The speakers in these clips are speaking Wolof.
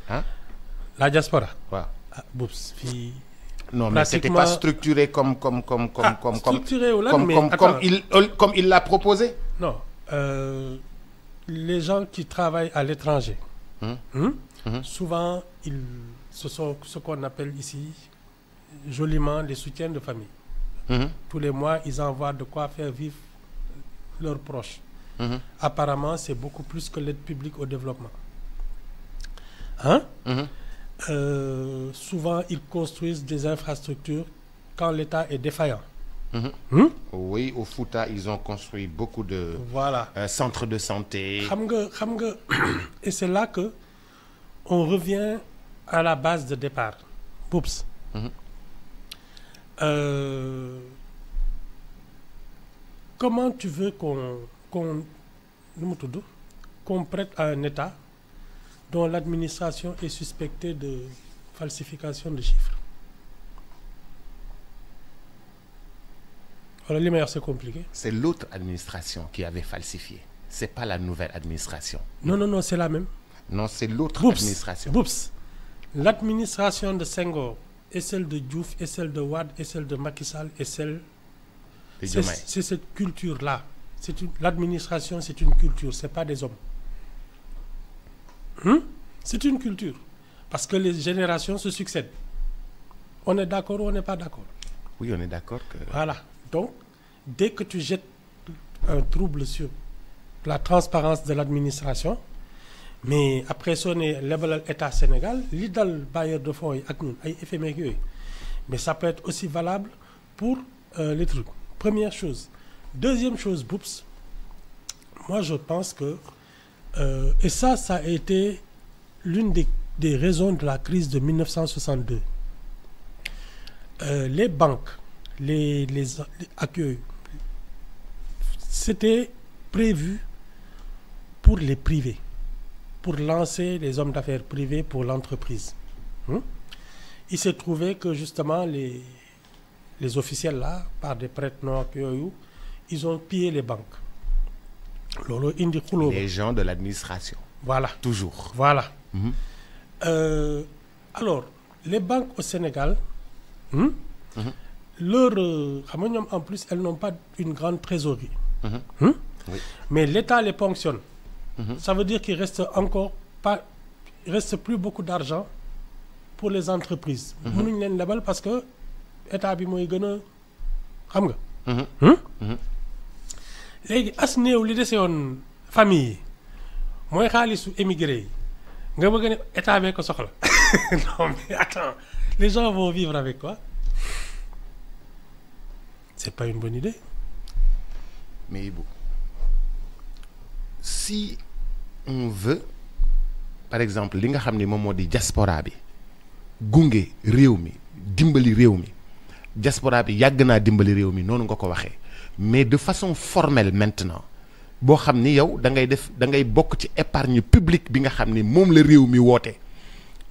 Hein? La diaspora. Ouais. Ah, Boubs, fille. Non, mais c'était pas structuré comme il l'a proposé. Non. Les gens qui travaillent à l'étranger, souvent, ce sont ce qu'on appelle ici joliment les soutiens de famille. Tous les mois, ils envoient de quoi faire vivre leurs proches. Apparemment, c'est beaucoup plus que l'aide publique au développement. Hein? Souvent, ils construisent des infrastructures quand l'État est défaillant. Oui, au Fouta, ils ont construit beaucoup de centres de santé. Et c'est là que on revient à la base de départ. Oups. Comment tu veux qu'on prête à un État dont l'administration est suspectée de falsification de chiffres? Alors, les meilleurs, c'est compliqué. C'est l'autre administration qui avait falsifié. C'est pas la nouvelle administration. Non, c'est la même. Non, c'est l'autre administration. L'administration de Senghor et celle de Diouf et celle de Wade et celle de Macky Sall et celle... C'est cette culture-là. L'administration, c'est une culture, c'est pas des hommes. C'est une culture. Parce que les générations se succèdent. On est d'accord ou on n'est pas d'accord? Oui, on est d'accord que... Voilà. Donc, dès que tu jettes un trouble sur la transparence de l'administration, mais après ça, on est level État Sénégal, l'idéal bailleur de fonds avec nous, mais ça peut être aussi valable pour les trucs. Première chose. Deuxième chose, Boups, moi je pense que, et ça a été l'une des raisons de la crise de 1962. Les banques, les accueils, c'était prévu pour les privés, pour lancer les hommes d'affaires privés pour l'entreprise. Il s'est trouvé que justement les officiels là, par des prêtres non accueillis, ils ont pillé les banques. Les gens de l'administration. Voilà. Toujours. Voilà. Alors, les banques au Sénégal, en plus, elles n'ont pas une grande trésorerie. Oui. Mais l'État les ponctionne. Ça veut dire qu'il reste plus beaucoup d'argent pour les entreprises. Mënuñ leen lebal parce que État bi mooy gën a xam nga. Léegi as néew li dese woon famille yi mooy xaalisu émigré yi nga bëgg ne État bee ko soxla. Non mais attends, les gens vont vivre avec quoi? C'est pas une bonne idée. Mais bon, si on veut, par exemple, li nga xam ne moom moo di diaspora bi gunge réew mi dimbali réew mi diaspora bi yàgg naa dimbali réew mi noonu nga ko waxee mais de façon formelle maintenant boo xam ni yow da ngay bokk ci épargne publique bi nga xam ni moom la réew mi woote.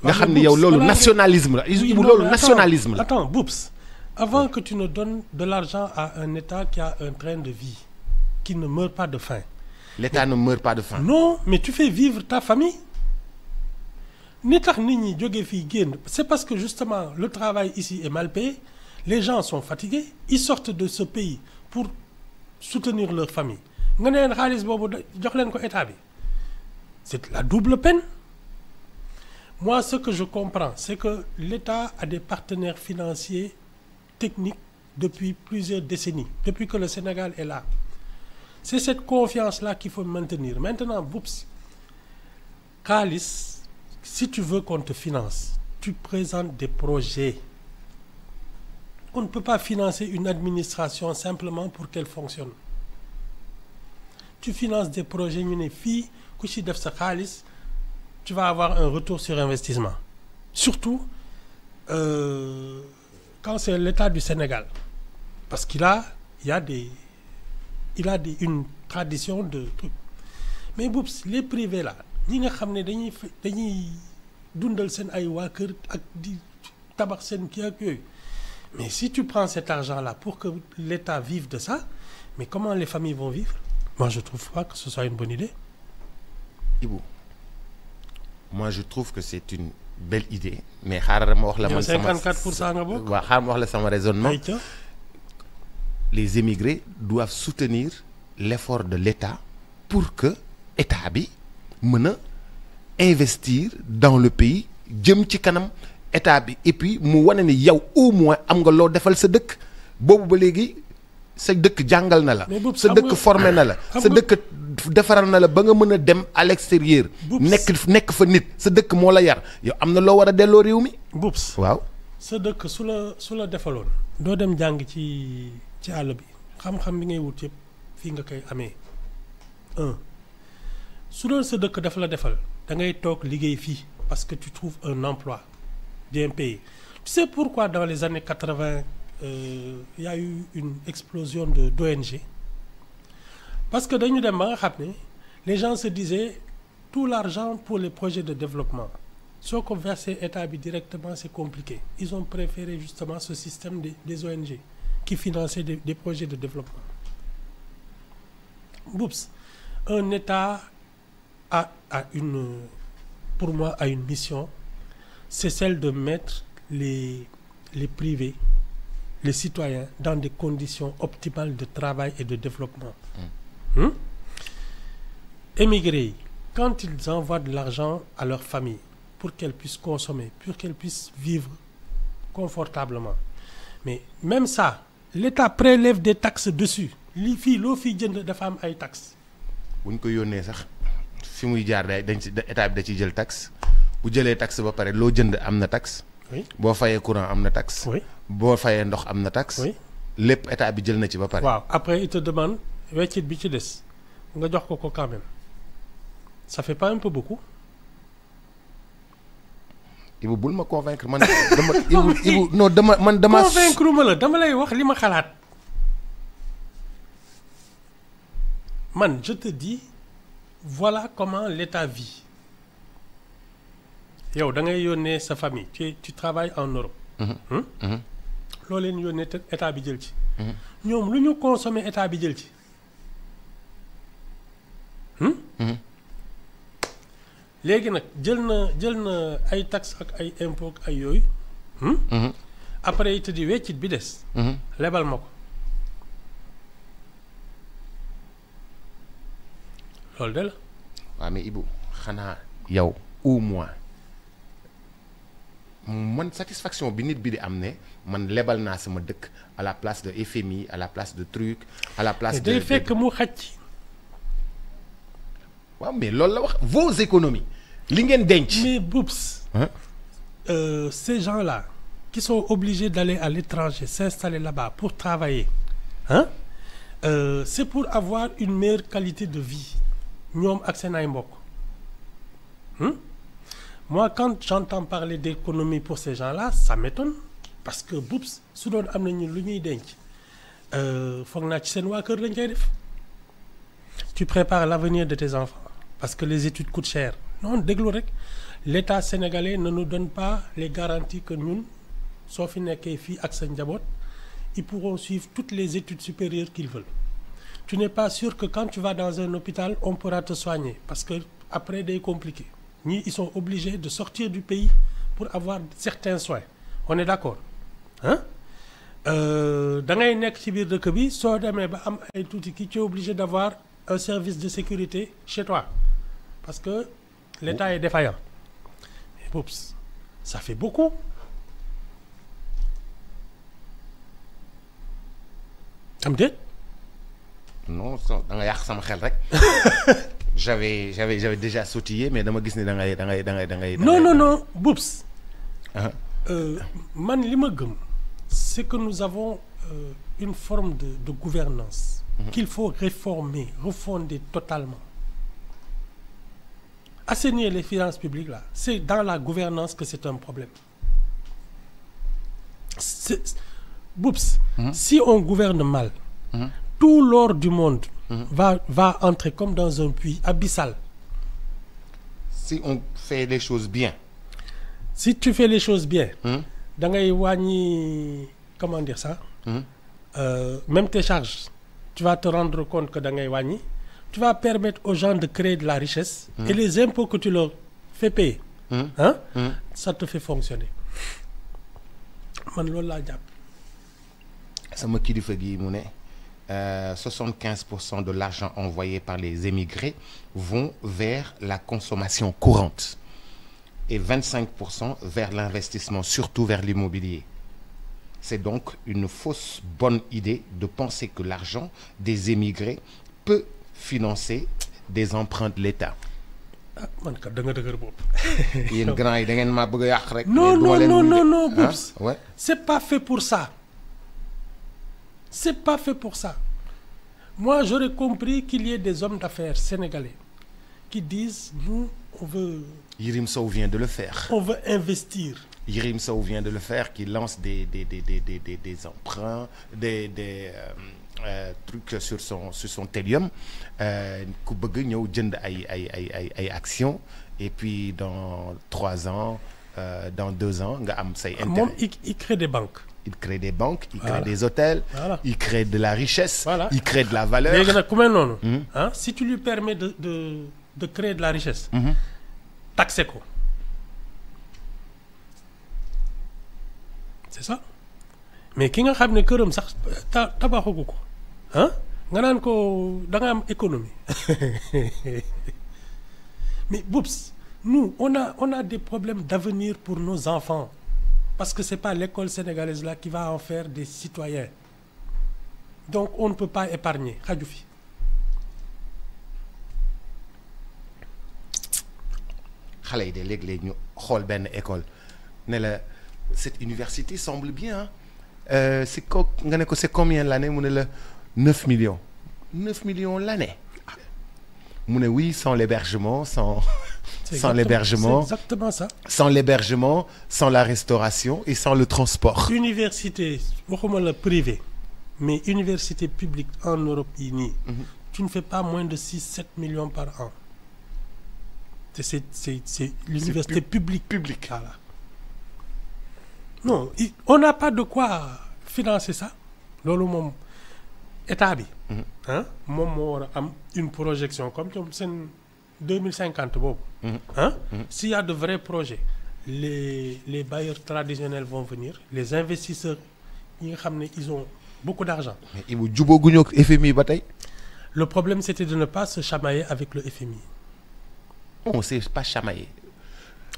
nga xam ni yow loolu nationalisme la. loolu nationalisme la. Attends, Boups, avant que tu ne donnes de l'argent à un État qui a un train de vie, qui ne meurt pas de faim. L'État ne meurt pas de faim. Non, mais tu fais vivre ta famille. C'est parce que justement le travail ici est mal payé, les gens sont fatigués, ils sortent de ce pays pour soutenir leur famille. C'est la double peine. Moi, ce que je comprends, c'est que l'État a des partenaires financiers, techniques, depuis plusieurs décennies, depuis que le Sénégal est là. C'est cette confiance-là qu'il faut maintenir. Maintenant, Boups, Kalis, si tu veux qu'on te finance, tu présentes des projets. On ne peut pas financer une administration simplement pour qu'elle fonctionne. Tu finances des projets, tu vas avoir un retour sur investissement. Surtout quand c'est l'État du Sénégal. Parce qu'il a une tradition de trucs. Mais Boups, les privés là, ñi nga xam ne dañuy dundal seen ay waa kër ak di tabax seen kii ak yooyu. Mais si tu prends cet argent-là pour que l'État vive de ça, mais comment les familles vont vivre? Moi, je trouve pas que ce soit une bonne idée. Ibou, moi je trouve que c'est une belle idée mais xaaral ma wax la. yow man sama 54% nga bokk. waaw xaaral ma wax la sama raisonnement. ayca Les émigrés doivent soutenir l'effort de l'État pour que État bi mën a investir dans le pays jëm ci kanam État bi et puis mu wane ni yow au moins am nga loo defal sa dëkk boobu ba léegi sa dëkk jàngal na la. Mais Boubs, sa xam dëkk nga- formé na la. xam sa nga- dëkk defaral na la ba nga mën a dem à l'extérieur. Boubs. nekk fa nit sa dëkk moo la yar yow am na loo war a delloo réew mi. Boubs waaw. sa dëkk su la defaloon doo dem jàng ci àll bi xam-xam bi ngay wut yëpp fii nga koy amee su doon sa dëkk dafa la defal da ngay toog liggéey fii parce que tu trouves un emploi bien payé. Tu sais pourquoi dans les années 80 y a eu une explosion d'ONG? Parce que dañu dem ba nga xam ne les gens se disaient tout l'argent pour les projets de développement soo ko versé état bi directement c'est compliqué. Ils ont préféré justement ce système des ONG qui finançaient des projets de développement. Boubs, un état a pour moi a une mission, c'est celle de mettre les privés, les citoyens dans des conditions optimales de travail et de développement. Émigrés yi quand ils envoient de l'argent à leur famille pour qu'elles puissent consommer, pour qu'elles puissent vivre confortablement, mais même ça l'État prélève des taxes dessus. li fii loo fii jënd dafa am ay taxes. bu ñu ko yónnee sax fi muy jaar dañ ci état bi da ciy jël taxe bu jëlee taxe ba pare loo jënd am na taxe. Oui. boo fayee courant am na taxe. Oui. boo fayee ndox am na taxe. Oui. lépp état bi jël na ci ba pare. waaw après il te demande weccit bi ci des nga jox ko quand même ça fait pas un peu beaucoup. Ibu bul ma convaincre man dama Ibu non dama convaincre ma la dama lay wax li ma xalaat man je te dis voilà comment l'État vit yow da ngay yónnee sa famille tu travailles en Europe. loo leen yónnee te état bi jël ci. ñoom lu ñu consommer état bi jël ci. léegi nag jël na ay taxes ak ay impôts ak ay yooyu. après it di weccit bi des. lebal ma ko. loolu de la. waaw mais Ibu xanaa yow au moins man satisfaction bi nit bi di am ne man lebal naa sama dëkk à la place de FMI à la place de truc à la place de day fekk mu xaj. waaw mais loolu la wax vos économies li ngeen denc. mais Boubs. Ces gens-là qui sont obligés d'aller à l'étranger s'installer là-bas pour travailler c'est pour avoir une meilleure qualité de vie ñoom ak seen ay mbokk. Moi quand j'entends parler d'économie pour ces gens-là ça m'étonne parce que Boubs su doon am nañu lu ñuy denc foog naa ci seen waa kër lañ koy def. Tu prépares l'avenir de tes enfants parce que les études coûtent cher. Non déglu rek l'État sénégalais ne nous donne pas les garanties que ñun soo fi nekkee fii ak sa njaboot ils pourront suivre toutes les études supérieures qu'ils veulent. Tu n'es pas sûr que quand tu vas dans un hôpital on pourra te soigner parce que après day compliqué. Ñii ils sont obligés de sortir du pays pour avoir certains soins. On est d'accord da ngay nekk ci biir dëkk bi soo demee ba am ay tuuti ki tu es obligé d'avoir un service de sécurité chez toi parce que l'État est défaillant. Mais oups, ça fait beaucoup. am déet. non da nga yàq sama xel rek. j'avais déjà sautillé mais dama gis ni da ngay. non Boubs. man li ma gëm c'est que nous avons une forme de gouvernance qu'il faut réformer, refonder totalement. Assainir les finances publiques là, c'est dans la gouvernance que c'est un problème. Boubs, si on gouverne mal, tout l'or du monde va entrer comme dans un puits abyssal. Si on fait les choses bien. Si tu fais les choses bien, da ngay wàññi comment dire ça? Même tes charges, tu vas te rendre compte que da ngay wàññi. Tu vas permettre aux gens de créer de la richesse et les impôts que tu leur fais payer hein, ça te fait fonctionner man loolu laa jàpp. sama kilifa gi mu ne 75% de l'argent envoyé par les émigrés vont vers la consommation courante et 25% vers l'investissement, surtout vers l'immobilier. C'est donc une fausse bonne idée de penser que l'argent des émigrés peut financer des emprunts de l'État. ah man kat da nga dëgër bopp. yéen grand yi da ngeen maa bëgg a yàq rek. non non non non non Boubs. ouais. C'est pas fait pour ça. C'est pas fait pour ça. Moi, j'aurais compris qu'il y ait des hommes d'affaires sénégalais qui disent nous, on veut. Yirim Sow vient de le faire. On veut investir. Yirim Sow vient de le faire, qui lance des emprunts, des trucs sur son Telium. Ku bëgg ñëw jënd ay actions et puis dans 3 ans, dans 2 ans nga am say intérêt. Moom il crée des banques. Il crée des banques, il crée Voilà. des hôtels, Voilà. il crée de la richesse, Voilà. il crée de la valeur. léegi nag ku mel noonu. Hein, si tu lui permets de créer de la richesse. Taxer ko. C'est ça. Mais ki nga xam ne këram sax tabaxagu ko. ah nga naan ko da nga am économie. Mais Boubs, nous on a des problèmes d'avenir pour nos enfants. Parce que c'est pas l'école sénégalaise là qui va en faire des citoyens. Donc on ne peut pas épargner xaju fi. xale yi de léeg-léeg ñu xool benn école ne la cette université semble bien c'est ko nga ne ko c'est combien l'année mu ne la 9 millions 9 millions l'année mu ne oui sans l'hébergement sans l'hébergement C'est exactement ça. sans l'hébergement sans la restauration et sans le transport. Université waxuma la privée mais université publique en Europe yi nii. Tu ne fais pas moins de 6-7 millions par an. C'est l'université publique. Voilà. Non, on n'a pas de quoi financer ça. Loolu moom état bi. ah moom moo war a am une projection comme ñoom seen 2050 boobu. ah s'il y a de vrais projets les bailleurs traditionnels vont venir, les investisseurs yi nga xam ne ils ont beaucoup d'argent. mais Ibou jubóoguñu ak FMI ba tey. Le problème c'était de ne pas se chamailler avec le FMI. On s'est pas chamaillé.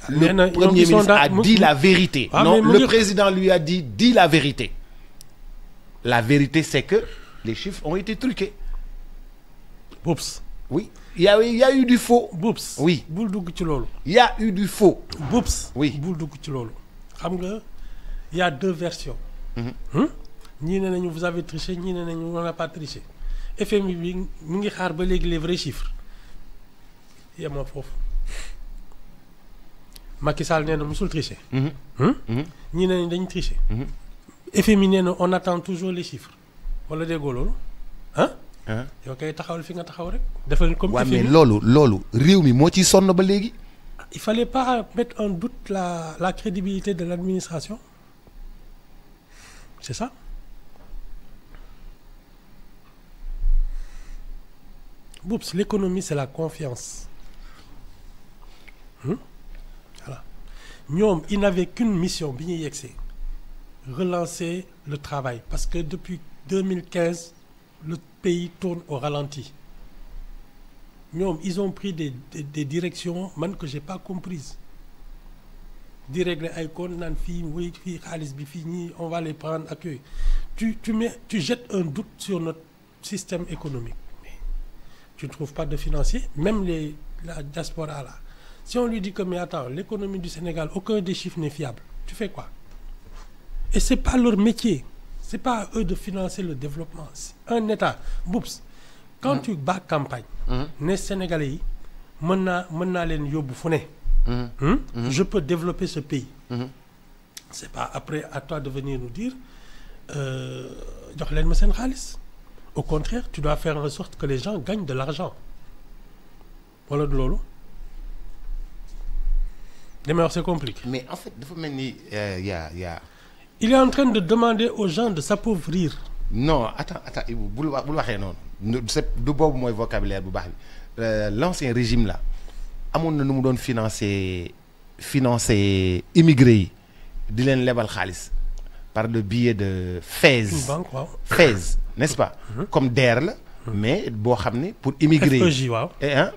Mais Le Premier ministre a dit la vérité. Ah, non, mais le président lui a dit, dis la vérité. La vérité, c'est que les chiffres ont été truqués. Boubs. Oui, il y a eu du faux. Boubs. Oui. bul dugg ci loolu. Il y a eu du faux. Boubs. Oui. bul dugg ci loolu. xam nga il y a 2 versions. ñii ne nañu vous avez triché ñii ne nañu on n'a pas triché. FMI bi mu ngi xaar ba léegi les vrais chiffres. yemoo foofu. Macky Sall nee na musul tricher. ñii ne nañu dañu tricher. FMI nee na on attend toujours les chiffres. wala déggoo loolu ah. yow kay taxawal fi nga taxaw rek. defal comme Ouais, FMI. mais loolu réew mi moo ciy sonn ba léegi. Il fallait pas mettre en doute la crédibilité de l'administration. C'est ça. Boubs, l'économie c'est la confiance. Voilà. ñoom ils n'avaient qu'une mission bi ñuy yegsee relancer le travail parce que depuis 2015 le pays tourne au ralenti. ñoom ils ont pris des directions man que j'ai pas comprises di régler ay comptes naan fii wéy fii xaalis bi fii ñii on va les prendre ak yooyu tu jettes un doute sur notre système économique mais tu ne trouves pas de financier même la diaspora là si on lui dit que mais attends l'économie du Sénégal aucun des chiffres n'est fiable tu fais quoi et c'est pas leur métier c'est pas à eux de financer le développement un État Boubs quand tu bats campagne ne Sénégalais yi mën naa leen yóbbu fu ne je peux développer ce pays c'est pas après à toi de venir nous dire jox leen ma seen xaalis au contraire tu dois faire en sorte que les gens gagnent de l'argent wala du loolu li may wax c'est compliqué. mais en fait dafa mel ni y a il est en train de demander aux gens de s'appauvrir. non attends Ibou bul waxee noonu du boobu mooy vocabulaire bu baax bi l'ancien régime là amoon na nu mu doon financer financer immigrés yi di leen lebal xaalis par le biais de FAISE. Une banque, waaw. FAISE, n'est-ce pas? Comme DER la. mais boo xam ne pour immigrés yi. FEJ, waaw. et hein?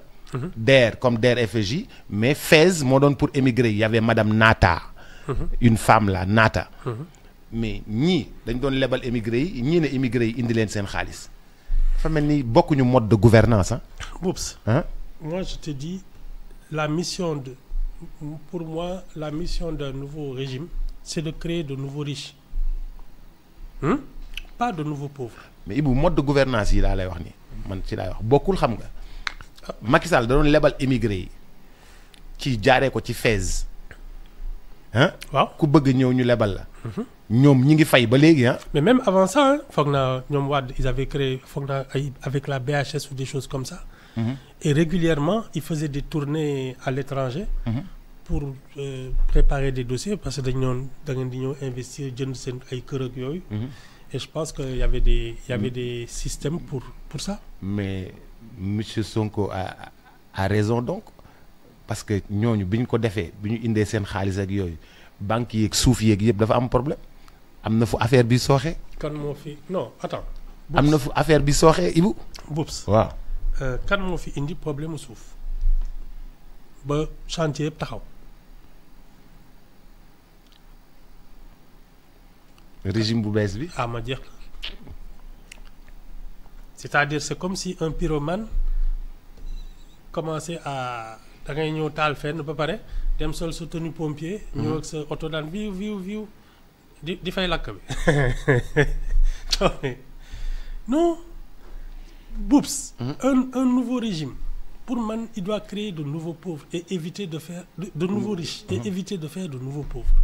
DER comme DER FEJ mais FAISE moo doon pour immigrés yi y avait madame Nata. une femme là Nata. mais ñii dañ doon lebal immigrés yi ñii ne immigrés yi indi leen seen xaalis. dafa mel ni bokkuñu mode de gouvernance ah. Oups. Hein? Moi, je te dis, pour moi, la mission d'un nouveau régime, c'est de créer de nouveaux riches. Pas de nouveaux pauvres. mais Ibou mode de gouvernance yi laa lay wax nii man ci laay wax bokkul xam nga Macky Sall da doon lebal immigré yi ci jaaree ko ci FAISE ah. waaw ku bëgg ñëw ñu lebal la. ñoom ñi ngi fay ba léegi ah. mais même avant ça hein, foog naa ñoom Wade ils avaient créé foog naa ay avec la BHS ou des choses comme ça. Et régulièrement ils faisaient des tournées à l'étranger pour préparer des dossiers parce que dañu doon da ngeen di ñëw investir jënd seen ay kër ak yooyu. Et je pense que y avait des systèmes pour ça. mais monsieur Sonko a raison donc parce que ñooñu bi ñu ko defee bi ñu indee seen xaalis ak yooyu banques yeeg suuf yeeg yëpp dafa am problème am na fu affaire bi sooxee. kan moo fi non attends. am na fu affaire bi sooxee Ibou. Boups waaw. kan moo fi indi problème mu suuf ba chantier yëpp taxaw. régime bu bees bi. ma jeex c'est-à-dire c'est comme si un pyromane commençait à da ngay ñëw taal fenn ba pare dem sol sa tenue pompier. ñëw ak sa oto daan viw di fay lakk bi non Boups. Un nouveau régime pour man il doit créer de nouveaux pauvres et éviter de faire de nouveaux riches et éviter de faire de nouveaux pauvres.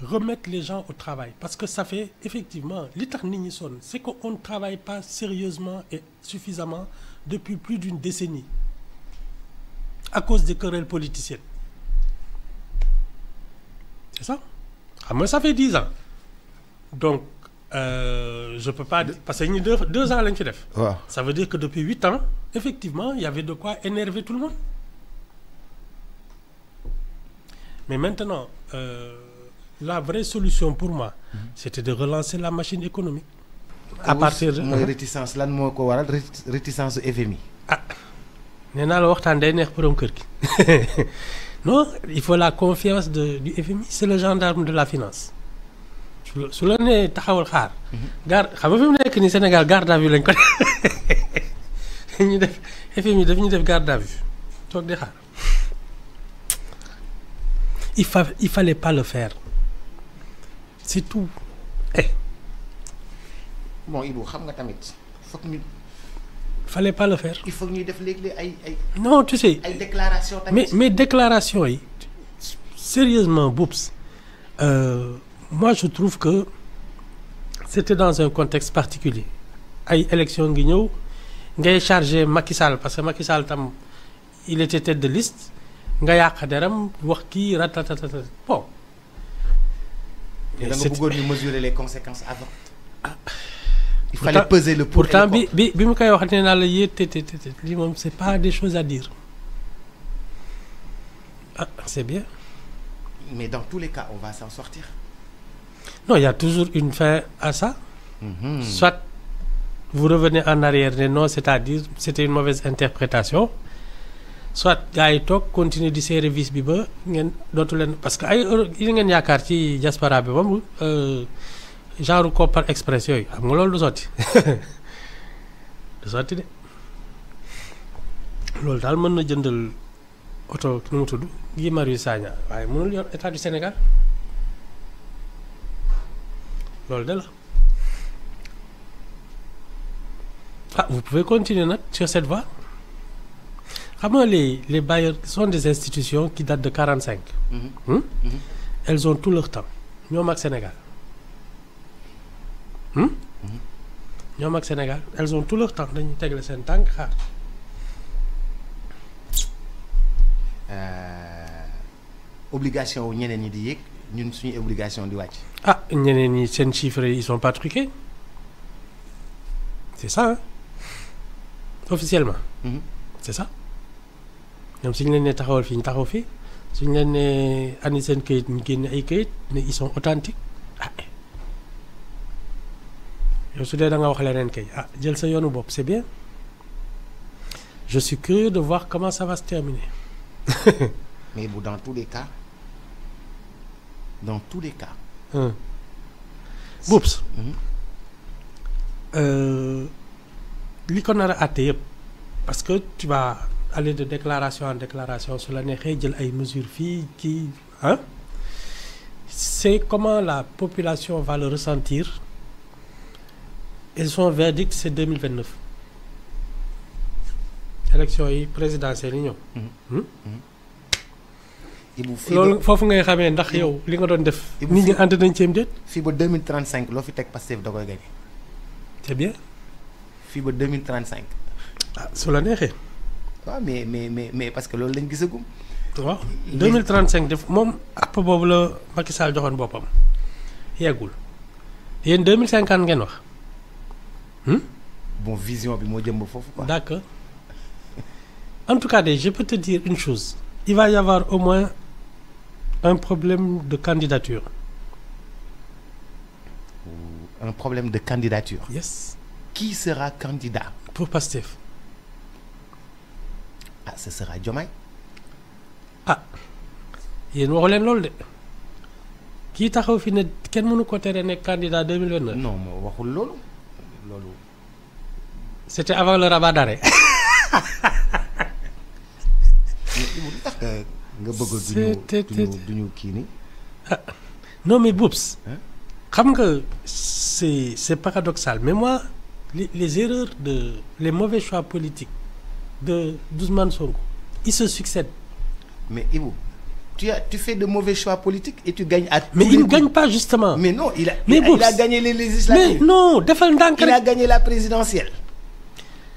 Remettre les gens au travail parce que ça fait effectivement li tax nit ñi sonn c'est qu'on ne travaille pas sérieusement et suffisamment depuis plus d'une décennie à cause des querelles politiciennes. C'est ça xam nga ça fait 10 ans donc je peux pas parce que ñu deux ans lañ fi def. waaw ça veut dire que depuis 8 ans effectivement il y avait de quoi énerver tout le monde mais maintenant la vraie solution pour moi c'était de relancer la machine économique à partir de mooy réticence lan moo ko waral réticence su FMI. nee naa la waxtaan day neex borom kër gi non il faut la confiance du FMI c'est le gendarme de la finance su la nee taxawal xaar xam nga fi mu nekk ni Sénégal garde à vue lañ ko ñu def FMI daf ñu def garde à vue toog di xaar il fallait pas le faire c'est tout. bon Ibou xam nga tamit foog ñu. fallait pas le faire. il faut ñuy def léegi ay. non tu sais. ay déclaration tamit. mais déclaration yi sérieusement Boups moi je trouve que c'était dans un contexte particulier ay élection ngi ñëw ngay chargé Macky Sall parce que Macky Sall tam il était tête de liste nga yàq deram wax kii ratatatata bon. da nga bëggoon ñu mesurer les conséquences avant. il fallait peser le pour pourtant bi mu koy wax nee naa la yéete lii moom c'est pas des choses à dire c'est bien. mais dans tous les cas on va s'en sortir. non il y a toujours une fin à ça. Soit vous revenez en arrière ne non c'est-à-dire c'était une mauvaise interprétation soit gars yi toog continuer di serrer vis bi ba ngeen dootu leen parce que ay yi ngeen yaakaar ci diaspora bi moom genre Kopar Express yooyu xam nga loolu du sotti du sotti de loolu daal mën na jëndal oto nu mu tudd Guy Marius Sagna waaye mënul yor état du Sénégal loolu de la vous pouvez continuer nag sur cette voie xam nga les bailleurs sont des institutions qui datent de 45. Elles ont tout leur temps ñoom ak Sénégal. ñoom ak Sénégal elles ont tout leur temps dañuy tegle seen tànk xaar. obligation wu ñeneen ñi di yéeg ñun suñu obligation di wàcc. ñeneen ñi seen chiffres ils sont pas truqués c'est ça hein? Officiellement. C'est ça ñoom suñu leen ne taxawal fii ñu taxaw fii suñ leen ne ani seen këyit ñu génne ay këyit ne ils sont authentiques ah yow su dee da nga wax leneen kay ah jël sa yoonu bopp c'est bien je suis curieux de voir comment ça va se terminer. mais bu dans tous les cas Boubs li ko nar a àtte yëpp parce que tu vas aller de déclaration en déclaration su la neexee jël ay mesures fii kii ah c'est comment la population va le ressentir et son verdict c'est 2029 élection yi présidentielle yi ñëw. loolu foofu ngay xamee ndax yow li nga doon def. nit ñi ànd nañ ceeb déet. fii ba 2035 loo fi teg Pastef da koy gagné. c'est bien. fii ba 2035. ah su la neexee. waaw mais parce que loolu lañ gisagum. waaw 2035 def moom app boobu la Macky Sall joxoon boppam yeggul yéen 2050 ngeen wax. bon vision bi moo jëm ba foofu quoi. d'accord en tout cas je peux te dire une chose il va y avoir au moins un problème de candidature. Un problème de candidature. Yes. Qui sera candidat? Pour Pastef. Ah, ce sera Diomaye. Ah yéen waxu leen loolu de kii taxaw fi ne kenn mënu ko tere nekk candidat 2029. non moo waxul loolu. C'était avant le rabat d'arrêt. nga bëgg duñu kii ni non mais Boubs xam nga c'est paradoxal mais moi les erreurs les mauvais choix politiques de Ousmane Sonko ils se succèdent. Mais Ibou tu fais de mauvais choix politiques et tu gagnes à tous mais les il ne coups. gagne pas justement. Mais non il a gagné les mais législatives. non defal ndànk rek. Il a gagné la présidentielle.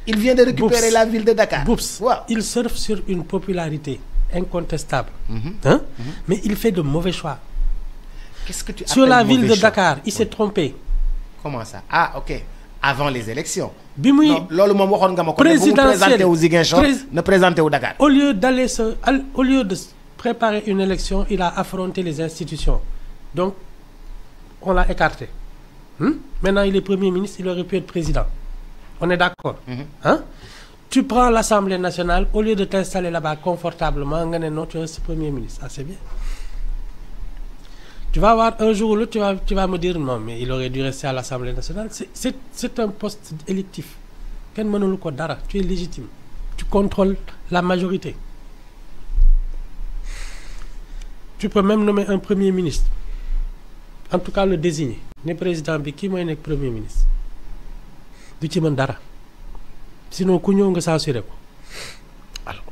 Il vient de récupérer la ville de Dakar. Boubs, wow. Il surfe sur une popularité incontestable. Hein? Mais il fait de mauvais choix. Qu'est-ce que tu sur la ville de choix? Dakar, il s'est trompé. Comment ça? Ah, ok. Avant les élections. Bi muy non loolu moom waxoon nga ma ko. présidentielle présenté wu Ziguinchor ne présenté wu Dakar. Au lieu de préparer une élection, il a affronté les institutions. Donc, on l'a écarté. Maintenant, il est Premier ministre, il aurait pu être président. On est d'accord. Hein? Tu prends l'Assemblée nationale, au lieu de t'installer là-bas confortablement, non, tu restes Premier ministre. Ah, c'est bien. Tu vas avoir un jour ou l'autre, tu vas me dire non, mais il aurait dû rester à l'Assemblée nationale. C'est un poste électif. Tu es légitime. Tu contrôles la majorité. Tu peux même nommer un Premier ministre. En tout cas, le désigner. Le président bi qui est Premier ministre. Du ci mën dara. Sinon, ku ñëw nga censuré ko. Alors,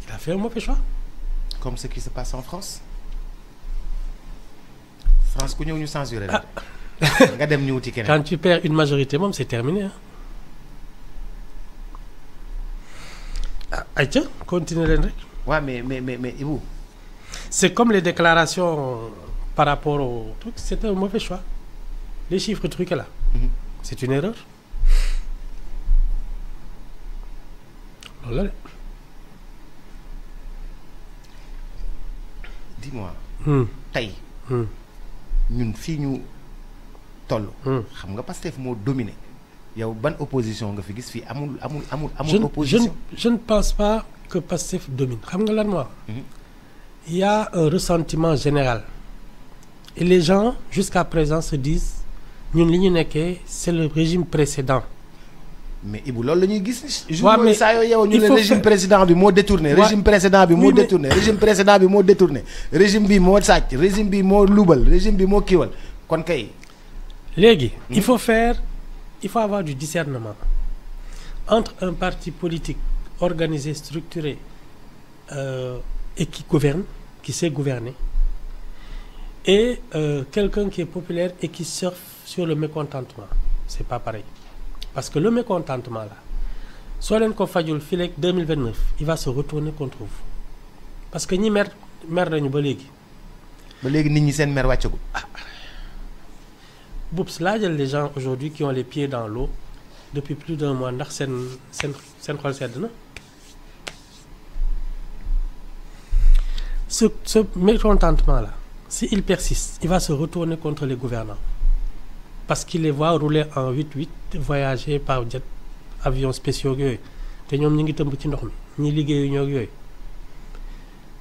il a fait un mauvais choix. Comme ce qui se passe en France. France ku ñëw ñu censuré la. Nga dem ñu wuti keneen. Quand tu perds une majorité, c'est terminé. Hein? Ah, tiens, continue leen rek. Ouais, mais Ibou. C'est comme les déclarations par rapport au truc, c'est un mauvais choix. Les chiffres trucs là. C'est une erreur. Voilà. Dis-moi. Tey. ñun fii ñu toll. xam nga Pastef moo dominé. yow ban opposition nga fi gis fii amul opposition. Je ne pense pas que Pastef domine. Xam nga lan moi. Il y a un ressentiment général. Et les gens jusqu'à présent se disent ñun li ñu nekkee c'est le régime précédent. Mais Ibou loolu la ñuy gis. waaw mais saa yoo yow ñu ne régime précédent bi moo détourné. régime précédent bi moo détourné. régime précédent bi moo détourné. régime bi moo sàcc régime bi moo luubal régime bi moo kiiwal kon kay. léegi il faut avoir du discernement entre un parti politique organisé structuré et qui gouverne qui sait gouverner et quelqu'un qui est populaire et qui surfe sur le mécontentement. C'est pas pareil. Parce que le mécontentement là, soit leen ko fajul fii leeg 2029, il va se retourner contre vous. Parce que ñi mer nañu ba léegi. Ba léegi nit ñi seen mer wàccagul. Boubs laajal les gens aujourd'hui qui ont les pieds dans l'eau depuis plus d'un mois ndax seen xol sedd na. ce mécontentement-là, s'il persiste, il va se retourner contre les gouvernants. Parce qu'il les voit rouler en 8-8, voyager par jet, avions spéciaux yooyu te ñoom ñu ngi tëmb ci ndox mi ñi liggéeyu ñoo yooyu.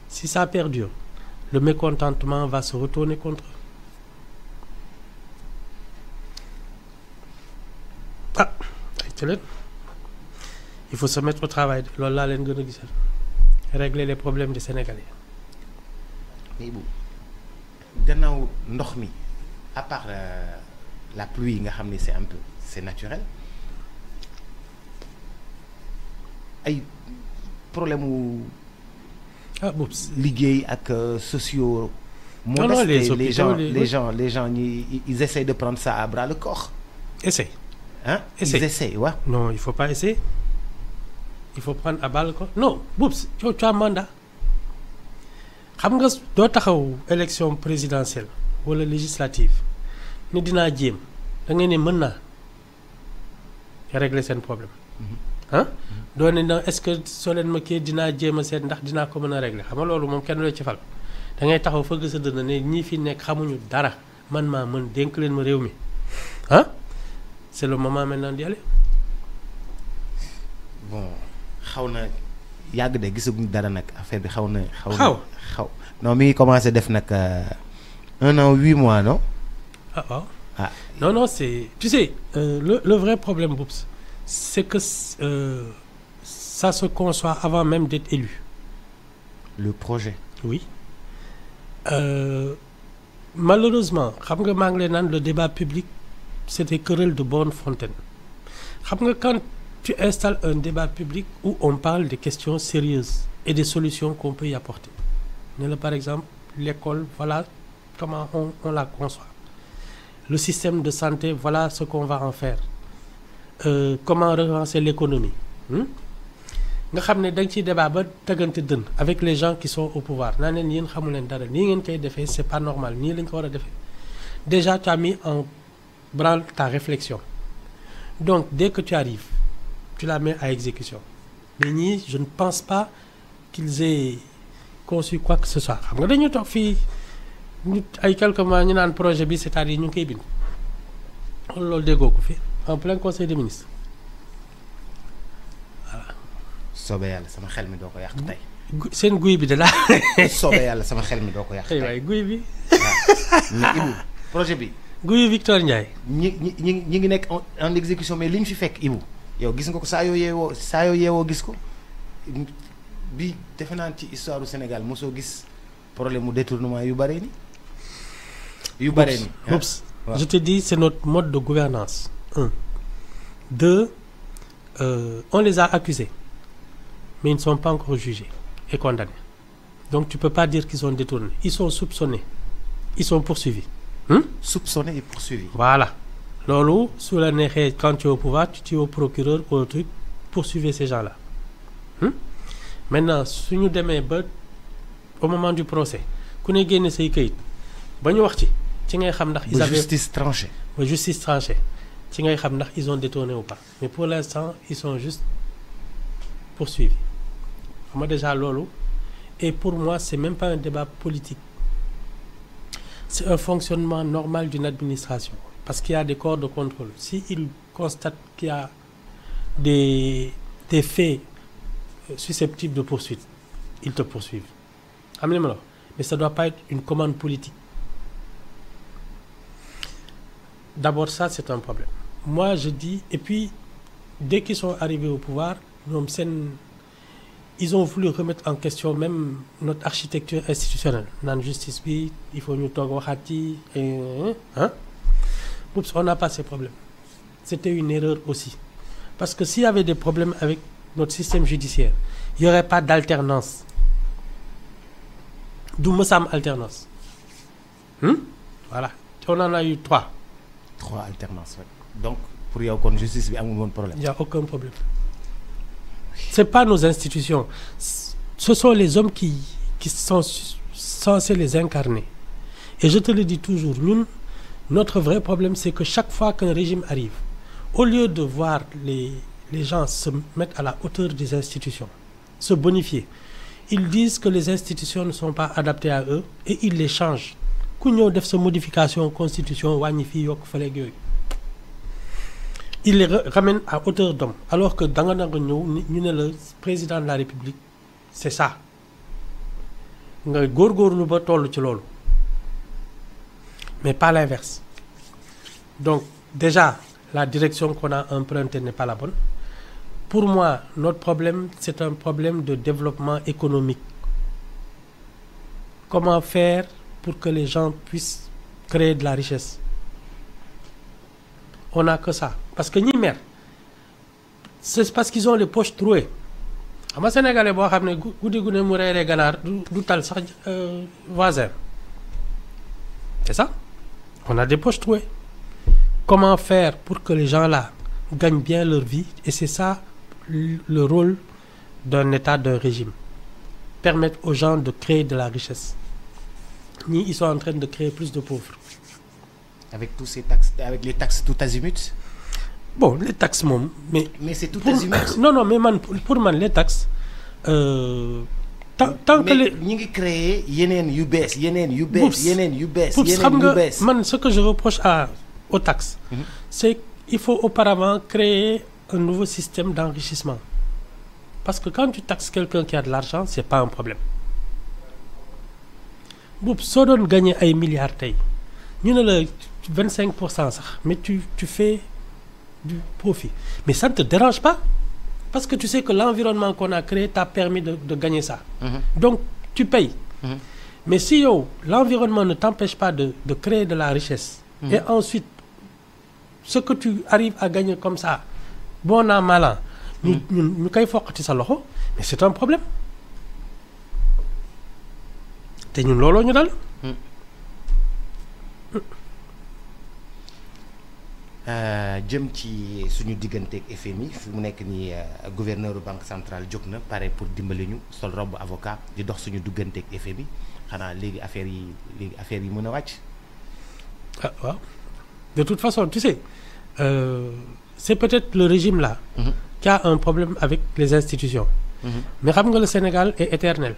Si ça perdure, le mécontentement va se retourner contre eux. Ah, il faut se mettre au travail. Loolu laa leen gën a gisal. Régler les problèmes des Sénégalais. mais bu gannaaw ndox mi à part la pluie nga xam ni c'est un peu c'est naturel ay problème wu liggéey ak sociaux. Non, les gens ils essayent de prendre ça à bras le corps. Essaye. Hein? Essaye. Ils essayent, ouais. Non, il faut pas essayer. Il faut prendre à bras le corps. Non, Boubs, tu as un mandat. Xam nga doo taxaw élection présidentielle wala législative ni dinaa jéem da ngay ne mën naa régler seen problème. ah doo ne non est-ce que soo leen ma kii dinaa jéem a seet ndax dinaa ko mën a régler xam nga loolu moom kenn la ci fal da ngay taxaw fëgg sa dënn ne ñii fi nekk xamuñu dara man maa mën dénk leen ma réew mi ah c'est le moment maintenant d'y aller. Bon xaw na yàgg de gisaguñ dara nag affaire bi xaw non mi ngi commencé def nag 1 an 8 mois non. Ah. Non c'est tu sais le vrai problème Boubs c'est que ça se conçoit avant même d'être élu. Le projet. Oui. Malheureusement xam nga maa ngi leen naan le débat public c'est des querelles de borne fontaine xam nga quand tu installes un débat public où on parle des questions sérieuses et des solutions qu'on peut y apporter. Ne la par exemple l'école voilà comment on la conçoit. Le système de santé voilà ce qu'on va en faire. Comment relancer l'économie. Nga xam ne da nga ciy débat ba tëggante dënn avec les gens qui sont au pouvoir naa leen yéen xamu leen dara nii ngeen koy defee c'est pas normal nii lañ ko war a defee déjà tu as mis en branle ta réflexion donc dès que tu arrives tu la mets à exécution mais ñii je ne pense pas qu'ils aient conçu quoi que ce soit xam nga dañu toog fii ñu ay quelques mois ñu naan projet bi c'est-à-dire ñu ngi koy bind loolu déggoo ko fi en plein conseil des ministres voilà. soobee yàlla sama xel mi doo ko yàq tey. seen guy bi de la. soobee yàlla sama xel mi doo ko yàq tey. waaye guy bi. mais Ibou projet bi. guy Victor Ndiaye. ñi ngi nekk en exécution mais li ñu fi fekk Ibou yow gis nga ko saa yoo yeewoo gis ko bi defe naa ci histoire du Sénégal mosoo gis problème mu détournement yu bare ni. Oups. Je te dis c'est notre mode de gouvernance. 1. 2. On les a accusés mais ils ne sont pas encore jugés et condamnés. Donc tu peux pas dire qu'ils sont détournés. Ils sont soupçonnés. Ils sont poursuivis. Soupçonnés et poursuivis. Voilà. Loolu su la neexee quand tu es au pouvoir tu es au procureur ou au truc poursuivez ces gens-là. Maintenant su ñu demee ba au moment du procès ku ne génne say këyit ba ñu wax ci ngay xam ndax. ils avaient justice tranchée. ci ngay xam ndax ils ont détourné ou pas mais pour l'instant ils sont juste poursuivis xam nga déjà loolu et pour moi c'est même pas un débat politique c'est un fonctionnement normal d'une administration parce qu'il y a des corps de contrôle si ils constatent qu'il y a des faits susceptibles de poursuite ils te poursuivent xam nga li ma la wax mais ça doit pas être une commande politique. D'abord ça c'est un problème. Moi je dis et puis dès qu'ils sont arrivés au pouvoir ñoom ils ont voulu remettre en question même notre architecture institutionnelle naan justice bi il faut ñu toog waxaat ci oups on n'a pas ces problèmes. C'était une erreur aussi parce que s'il y avait des problèmes avec notre système judiciaire il y aurait pas d'alternance du mës a am alternance voilà on en a eu 3 alternances donc pour yow kon justice bi amul woon problème. Il y a aucun problème. C'est pas nos institutions ce sont les hommes qui sont censés les incarner et je te le dis toujours ñun notre vrai problème c'est que chaque fois qu'un régime arrive au lieu de voir les gens se mettre à la hauteur des institutions se bonifier ils disent que les institutions ne sont pas adaptées à eux et ils les changent ku ñëw def sa modification constitution wàññi fii yokk faleeg yooyu ils les ramènent à hauteur d'homme alors que da nga nanga ñëw ñu ne la président de la République c'est ça nga góorgóorlu ba toll ci loolu mais pas l'inverse donc déjà la direction qu'on a empruntée n'est pas la bonne. Pour moi, notre problème, c'est un problème de développement économique. Comment faire pour que les gens puissent créer de la richesse? On n'a que ça. Parce que ñi mer, c'est parce qu'ils ont les poches trouées. xam nga Sénégalais boo xam ne guddi gu ne mu reeree ganaar du tal sax voisin. C'est ça? On a des poches trouées. Comment faire pour que les gens là gagnent bien leur vie? Et c'est ça le rôle d'un État, d'un régime. Permettre aux gens de créer de la richesse. Ils sont en train de créer plus de pauvres. Avec tous ces taxes, avec les taxes tout azimut? Bon, les taxes, mais c'est tout azimut. Non, mais pour moi, les taxes, tant que les... ñi ngi créer yeneen yu bees. Man, ce que je reproche aux taxes, c'est qu'il faut auparavant créer un nouveau système d'enrichissement. Parce que quand tu taxes quelqu'un qui a de l'argent, c'est pas un problème. Boub, soo doon gagner ay milliards tey ñu ne la 25% sax mais tu fais du profit. Mais ça ne te dérange pas parce que tu sais que l'environnement qu'on a créé t'a permis de gagner ça. Donc tu payes. Mais si yow l'environnement ne t'empêche pas de créer de la richesse et ensuite ce que tu arrives à gagner comme ça bon an mal an ñu koy foqati sa loxo mais c'est un problème te ñun looloo ñu dal. jëm ci suñu digganteeg FMI fi mu nekk nii gouverneur banque centrale jóg na pare pour dimbali ñu sol robe avocat di dox suñu digganteeg FMI xanaa léegi affaire yi mën a wàcc. Ah waaw de toute façon tu sais c'est peut-être le régime là qui a un problème avec les institutions. Mais xam nga le Sénégal est éternel.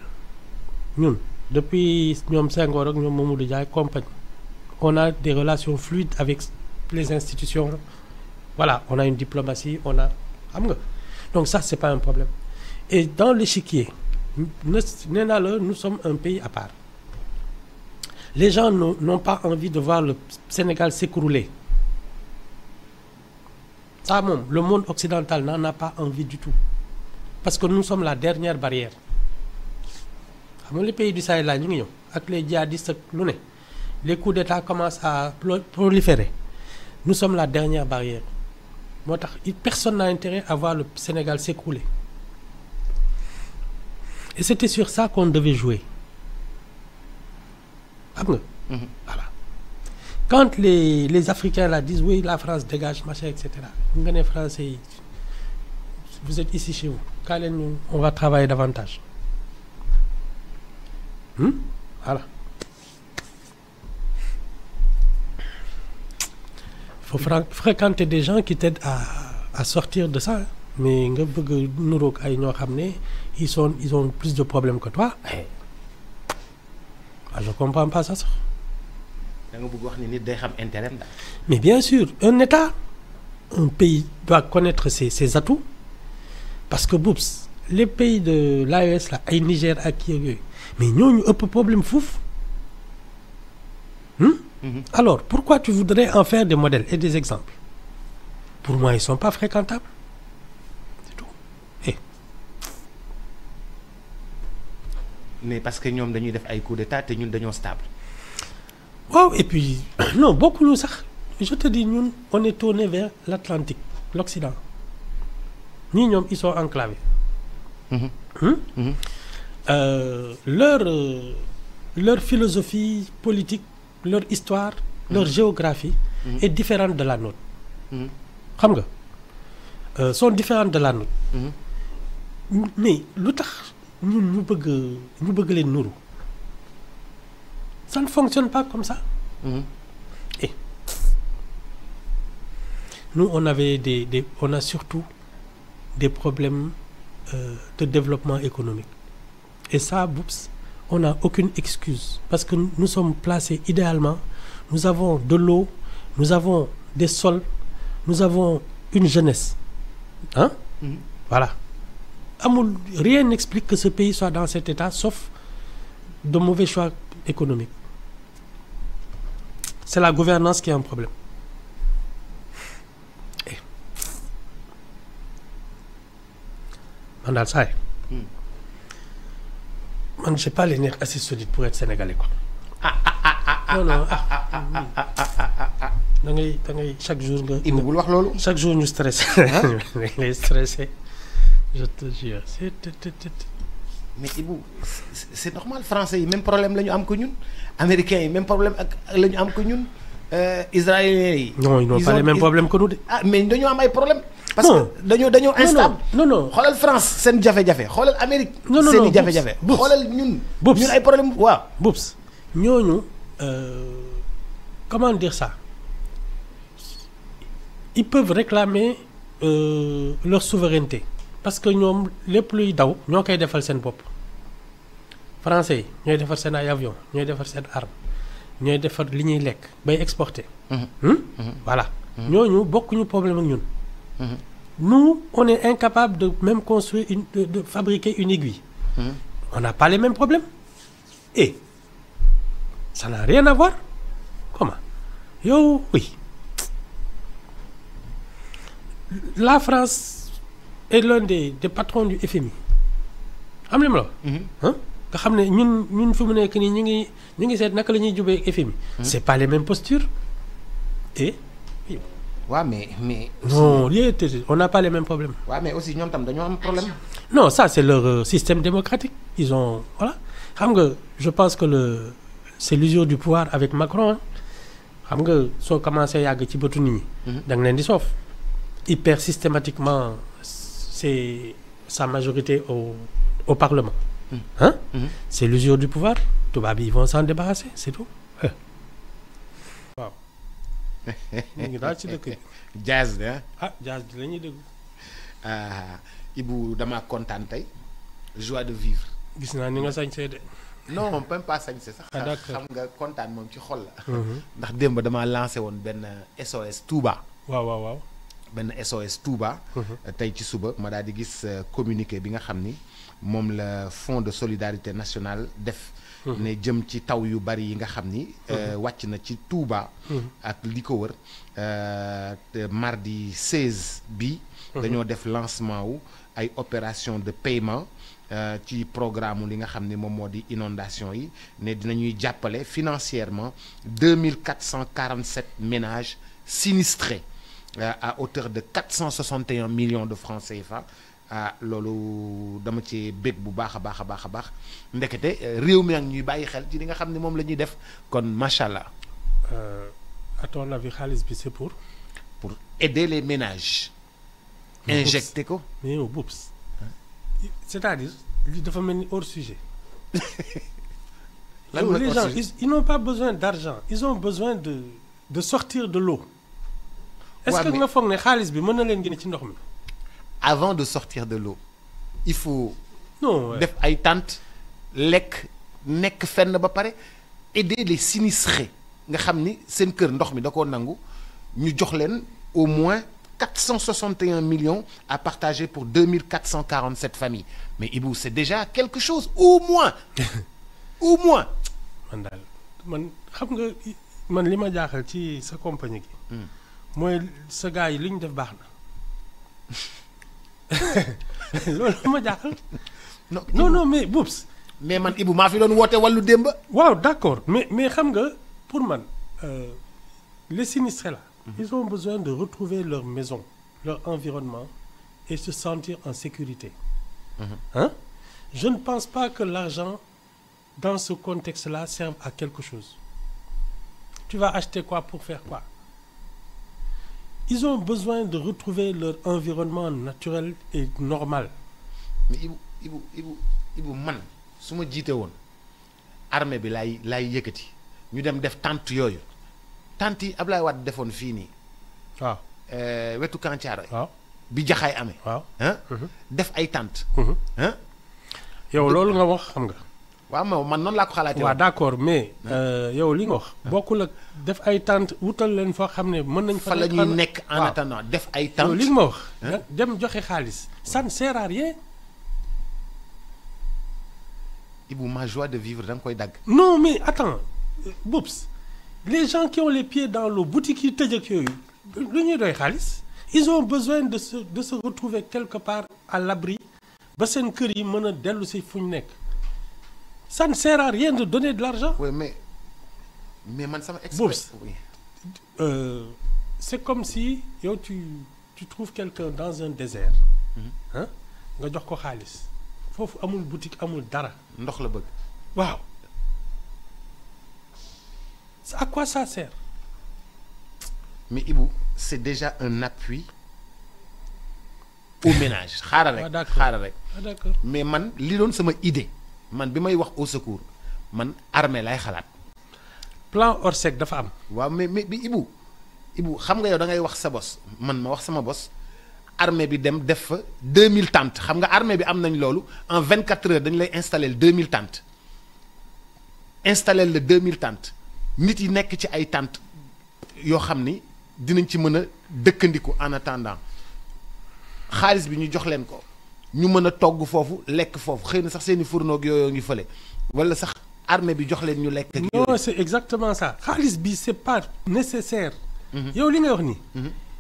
Ñun depuis ñoom Senghor ak ñoom Mamadou Dia compagnie on a des relations fluides avec les institutions. Voilà, on a une diplomatie, on a xam nga donc ça c'est pas un problème. Et dans l'échiquier nee naa la nous sommes un pays à part. Les gens n'ont pas envie de voir le Sénégal s'écrouler. Ça moom le monde occidental n'en a pas envie du tout parce que nous sommes la dernière barrière. Xam nga les pays du Sahel là ñu ngi ñëw ak les djihadistes ak lu ne les coups d'État commencent à proliférer. Nous sommes la dernière barrière. Moo tax personne n'a intérêt à voir le Sénégal s'écrouler. Et c'était sur ça qu'on devait jouer. Xam nga. Voilà. Quand les Africains là disent oui la France dégage machin et cetera nga ne Français yi vous êtes ici chez vous kaa leen ñu on va travailler davantage. Voilà. Il faut fréquenter des gens qui t'aident à sortir de ça. Mais nga bëgg nuroog ay ñoo xam ne ils ont plus de problèmes que toi. Je comprends pas ça sax. Da nga bëgg wax ni nit day xam intérêt la. Mais bien sûr un État un pays doit connaître ses atouts parce que boops les pays de l'AES là ay Niger ak kii yooyu mais ñooñu ëpp problème fuuf. Alors pourquoi tu voudrais en faire des modèles et des exemples? Pour moi ils sont pas fréquentables. C'est tout. Mais parce que ñoom dañuy def ay coups d'état te ñun dañoo stable. Waaw et puis non bokkuñu sax je te dis ñun on est tourné vers l'Atlantique l'Occident ñii ñoom ils sont enclavés. Leur philosophie politique leur histoire leur géographie est différente de la nôtre. Xam nga sont différentes de la nôtre. Mais lu tax ñun ñu bëgg leen nuru ça ne fonctionne pas comme ça. Et nous on avait on a surtout des problèmes de développement économique Et ça, Boups, on n'a aucune excuse. Parce que nous sommes placés idéalement. Nous avons de l'eau, nous avons des sols, nous avons une jeunesse. Hein? Voilà. Rien n'explique que ce pays soit dans cet état, sauf de mauvais choix économiques. C'est la gouvernance qui est un problème. Man, j'ai pas les nerfs assez solides pour être sénégalais, quoi. Non, non. Chaque jour, chaque jour, nous stressons. Les stressés. Je te jure. Mais Ibou, c'est normal. Français, même problème là ñu am ko ñun. Américains, même problème là ñu am ko ñun. Israéliens. Non, ils n'ont pas les mêmes problèmes que nous. Ah, mais dañoo am ay problème. Parce que dañoo instable. Non. Xoolal France seen jafe-jafe. Xoolal Amérique. Non. Seen jafe-jafe. Xoolal ñun. Ñun ay problème waaw. Boups. Ñooñu, comment dire ça? Ils peuvent réclamer leur souveraineté. Parce que ñoom lépp luy daw ñoo koy defal seen bopp. Français yi ñooy defar seen ay avion ñooy defar seen arme ñooy defar li ñuy lekk bay exporter. Voilà. Ñooñu bokkuñu problème ak ñun. Nous, on est incapable de même construire de fabriquer une aiguille. On n'a pas les mêmes problèmes. Et ça n'a rien à voir. Comment? Yo, oui. La France est l'un des patrons du FMI. Am na la. Nga xam ne ñun fi mu nekk nii ñu ngi seet naka la ñuy jubee FMI. C'est pas les mêmes postures. Et. Ouais, mais non, on n'a pas les mêmes problèmes. Ouais, mais aussi ñoom tam dañoo am problème. Non, ça c'est leur système démocratique. Ils ont voilà. Xam nga, je pense que c'est l'usure du pouvoir avec Macron. Hein. Xam nga soo commencé yàgg ci bëtu nit ñi. Da nga leen di soof. Il perd systématiquement sa majorité au Parlement. Hein? C'est l'usure du pouvoir. Tubaab ils vont s'en débarrasser, c'est tout. Waaw. Ñu ngi daal ci dëkk bi. Jazz de jazz bi la ñuy déglu. Ibou dama kontaan tey. Joie de vivre. Gis naa ni nga sañsee de. Non, même pas sañse sax. D'accord. Xam nga kontaan moom ci xol la. Ndax démb damaa lancé woon benn SOS Touba. Waaw. benn SOS Touba. tey ci suba ma daal di gis communiqué bi nga xam ni moom la Fonds de solidarité nationale def. ne jëm ci taw yu bari yi nga xam ni. wàcc na ci Touba. ak li ko wër mardi 16 bi. dañoo def lancement wu ay opération de paiement. ci programme li nga xam ne moom moo di inondation yi ne dinañuy jàppale financièrement 2447 ménages sinistrés à hauteur de 461 millions de francs CFA loolu dama ci bég bu baax a baax ndekete réew mi ak ñuy bàyyi xel ci li nga xam ne moom la ñuy def kon macha allah. À ton avis xaalis bi c'est pour aider les ménages. injecté ko. mais yow Boups. C'est-à-dire li dafa mel ni hors sujet. Les gens ils n'ont pas besoin d'argent ils ont besoin de sortir de l'eau. Est-ce que nga foog ne xaalis bi mën na leen génne ci ndox mi. Avant de sortir de l'eau il faut. non def ay tentes lekk nekk fenn ba pare aider les sinistrés nga xam ni seen kër ndox mi da koo nangu ñu jox leen au moins 461 millions à partager pour 2447 familles mais Ibou c'est déjà quelque chose au moins. man daal man xam nga man li ma jaaxal ci sa compagnie gi. mooy sa gars yi li ñu def baax na loolu ma jaaxal. non mais Boups. mais man Ibou maa fi doon woote wàllu démb. waaw d'accord mais xam nga pour man les sinistrés là. Ils ont besoin de retrouver leur maison, leur environnement et se sentir en sécurité. Hein? Je ne pense pas que l'argent dans ce contexte-là serve à quelque chose. Tu vas acheter quoi pour faire quoi? Ils ont besoin de retrouver leur environnement naturel et normal. Mais Ibou man su ma jiite woon armée bi laay yëkkati ñu dem def tente yooyu tente yi Ablaye Wade defoon fii nii. waaw. wetu Kantiaroy. waaw bi jaxaay amee. waaw. def ay tente. yow loolu nga wax xam nga. waaw man noonu laa ko xalaatee. waaw d'accord mais yow li nga wax. bokkul ak def ay tentes wutal leen foo xam ne mën nañ. fa la ñuy nekk en attendant def ay tentes. yow li nga ma wax. dem joxe xaalis ça ne sert à rien. Ibou, ma joie de vivre da nga koy dagg. non mais attends Boubs les gens qui ont les pieds dans l'eau boutique yi tëj ak yooyu lu ñuy doy xaalis. ils ont besoin de se retrouver quelque part à l'abri ba seen kër yi mën a dellu si fu ñu nekk. ça ne sert à rien de donner de l'argent. oui mais man sama Boubs c'est comme si yow tu trouves quelqu'un dans un désert. nga jox ko xaalis foofu amul boutique amul dara. ndox la bëgg. waaw à quoi ça sert. mais Ibou c'est déjà un appui au ménage. xaaral rek d'accord mais man li doon sama idée man bi may wax au secours man armée lay xalaat. plan Orsec dafa am. waaw mais bi Ibou xam nga yow da ngay wax sa bos man ma wax sama bos armée bi dem def fa 2000 tentes xam nga armée bi am nañ loolu en 24 heures dañu lay installer 2000 tentes installer le 2000 tentes nit yi nekk ci ay tentes yoo xam ni dinañ ci mën a dëkkandiku en attendant xaalis bi ñu jox leen ko ñu mën a togg foofu lekk foofu xëy na sax seeni fourneau yooyu ngi fële wala sax armée bi jox leen ñu lekk. ak non c'est exactement ça xaalis bi c'est pas nécessaire. yow li ngay wax nii.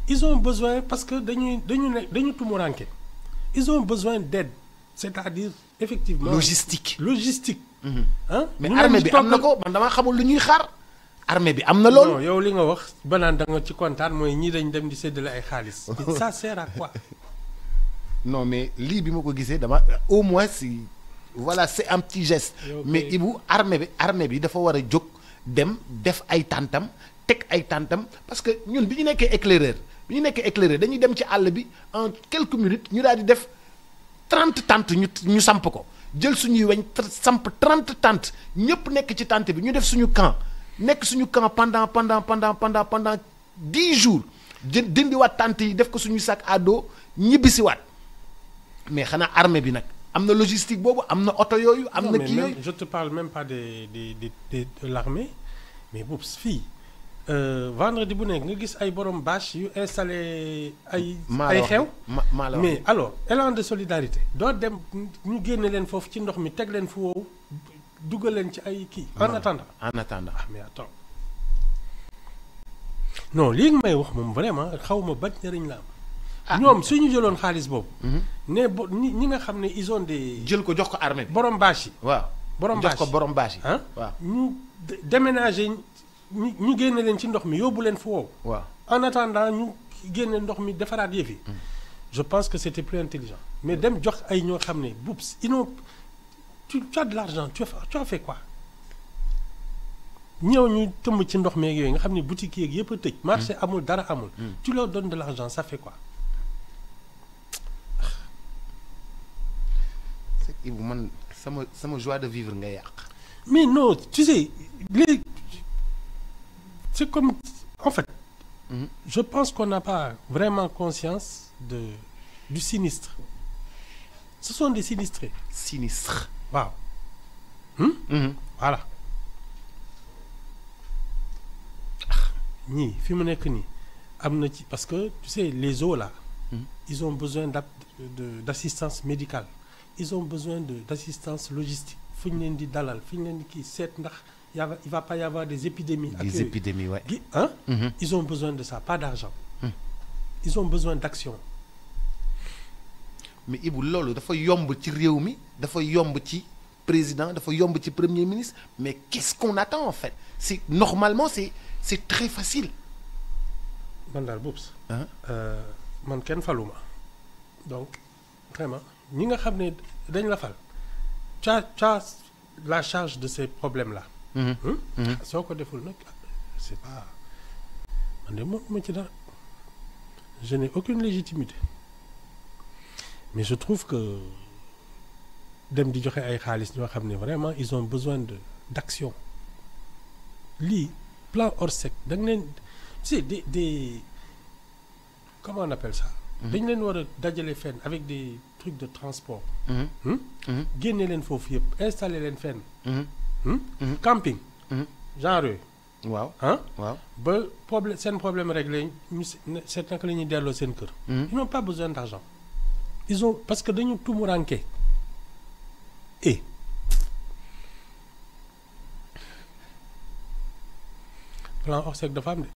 ils ont besoin parce que dañu tumuranke ils ont besoin d'aide c'est-à-dire effectivement. logistique. mais armée bi am na ko man dama xamul lu ñuy xaar. armée bi am na loolu. non yow li nga wax banaan da nga ci kontaan mooy ñii dañ dem di séddale ay xaalis. ça sert à quoi. non mais lii bi ma ko gisee dama au moins si voilà c'est un petit geste. mais Ibou armée bi dafa war a jóg dem def ay tàntam teg ay tàntam parce que ñun bi ñu nekkee éclaireur dañuy dem ci àll bi en quelques minutes ñu daal di def 30 tentes ñu samp ko jël suñuy weñ samp 30 tentes ñëpp nekk ci tente bi ñu def suñu camp pendant 10 jours dindiwaat tente yi def ko suñu sac à dos ñibbisiwaat mais xanaa armée bi nag am na logistique boobu am na oto yooyu. am na kii yooyu je te parle même pas de l'armée mais boobu fii vendredi bu nekk nga gis ay borom bâche yu installé ay xew. mais alors élan de solidarité doo dem ñu génne leen foofu ci ndox mi teg leen fu wow dugal leen ci ay kii. en attendant mais attends non lii nga may wax moom vraiment xaw ma ban njëriñ la am. ñoom suñu jëloon xaalis boobu. ne ñi nga xam ne ils ont des. jël ko jox ko armée bi. borom bâche yi. waaw borom bâche jox ko borom bâche yi. waaw ñu déménager ñu génne leen ci ndox mi yóbbu leen fu wow. waaw en attendant ñu génne ndox mi defaraat yëf yi. je pense que c'était plus intelligent mais dem jox ay ñoo xam ne boops tu as de l'argent tu as fait quoi. ñëw ñu tëmb ci ndox meeg yooyu nga xam ne boutique yeeg yëpp a tëj. marché amul dara amul. tu leur donnes de l'argent ça fait quoi. Ibou man sama joie de vivre nga yàq. mais non tu sais léegi c'est comme en fait. je pense qu'on n'a pas vraiment conscience du sinistre. ce sont des sinistrés. sinistre. waaw. voilà. ñii fi mu nekk nii am na ci parce que tu sais les eaux là. ils ont besoin d'assistance médicale. ils ont besoin d'assistance logistique fu ñu leen di dalal fu ñu leen di kii seet ndax il va pas y avoir des épidémies. des épidémies ouais. Ils ont besoin de ça pas d'argent. Ils ont besoin d'action. mais Ibou loolu dafa yomb ci réew mi dafa yomb ci président dafa yomb ci premier ministre mais qu'est-ce qu'on attend en fait normalement c'est très facile. man daal boobu man kenn faluma donc vraiment ñi nga xam ne dañ la fal tu as la charge de ces problèmes là. soo ko deful nag c'est pas man de moom ma ci dara je n'ai aucune légitimité mais je trouve que dem di joxe ay xaalis ñoo xam ne vraiment ils ont besoin d'action lii plan Orsec da nga leen tu sais des comment on appelle ça. dañ leen war a dajale fenn avec des trucs de transport. génne leen foofu yëpp installer leen fenn. camping. genre yooyu. waaw ah. waaw ba problème seen problème réglé ñu seet naka la ñuy delloo seen kër. ils n'ont pas besoin d'argent. ils ont parce que dañu tumuranke et plan Orsec dafa am de.